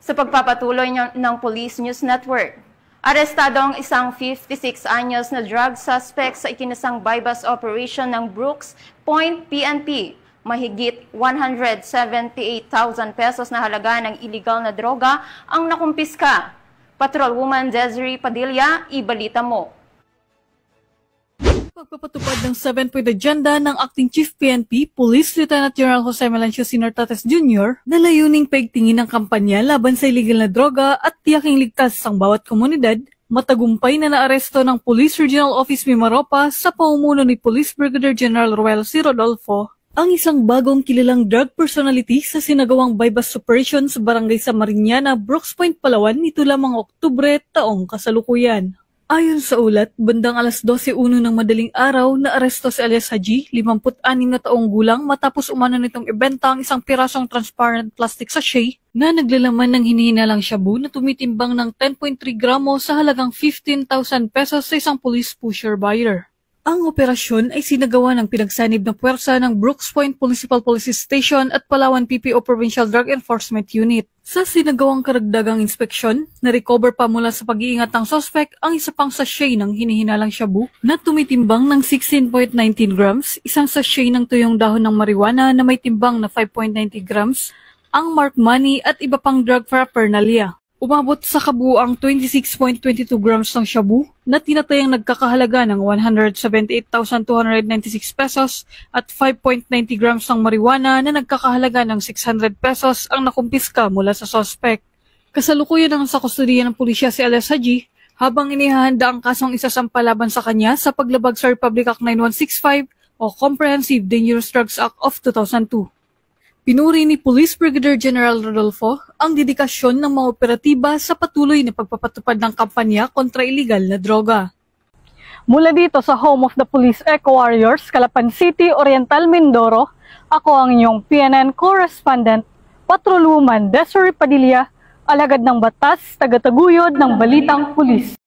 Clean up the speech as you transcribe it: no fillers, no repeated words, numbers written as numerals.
Sa pagpapatuloy ng Police News Network, arestado ang isang 56 anyos na drug suspect sa ikinasang bypass operation ng Brooks Point PNP. Mahigit 178,000 pesos na halaga ng illegal na droga ang nakumpiska. Patrolwoman Desiree Padilla, ibalita mo. Pagpapatupad ng 7-point agenda ng Acting Chief PNP, Police Lieutenant General Jose Melancio Sr. Tates Jr. na layuning paigtingin ng kampanya laban sa illegal na droga at tiyaking ligtas ang bawat komunidad, matagumpay na naaresto ng Police Regional Office Mimaropa sa pamumuno ni Police Brigadier General Roel C. Rodolfo, ang isang bagong kilalang drug personality sa sinagawang bypass operation sa Barangay Samariñana, Brooks Point, Palawan nito lamang Oktubre taong kasalukuyan. Ayon sa ulat, bandang alas 12:01 ng madaling araw, naaresto si alias Haji, 56 na taong gulang matapos umano nitong ibenta ang isang pirasong transparent plastic sachet na naglalaman ng hinihinalang shabu na tumitimbang ng 10.3 gramo sa halagang 15,000 pesos sa isang police pusher buyer. Ang operasyon ay sinagawa ng pinagsanib na puwersa ng Brooks Point Municipal Police Station at Palawan PPO Provincial Drug Enforcement Unit. Sa sinagawang karagdagang inspeksyon, na-recover pa mula sa pag-iingat ng suspect ang isa pang sachet ng hinihinalang shabu na tumitimbang ng 16.19 grams, isang sachet ng tuyong dahon ng marijuana na may timbang na 5.90 grams, ang marked money at iba pang drug paraphernalia. Umabot sa kabuuang 26.22 grams ng shabu na tinatayang nagkakahalaga ng 178,296 pesos at 5.90 grams ng marijuana na nagkakahalaga ng 600 pesos ang nakumpiska mula sa suspect. Kasalukuyan ang sa kustodiya ng pulisya si alias Haji habang inihahanda ang kasong isasampa laban sa kanya sa paglabag sa Republic Act 9165 o Comprehensive Dangerous Drugs Act of 2002. Pinuri ni Police Brigadier General Rodolfo ang dedikasyon ng mga operatiba sa patuloy na pagpapatupad ng kampanya kontra iligal na droga. Mula dito sa Home of the Police Eco Warriors, Calapan City, Oriental, Mindoro, ako ang inyong PNN correspondent, Patrolwoman Desiree Padilla, alagad ng batas, tagataguyod ng Balitang Pulis.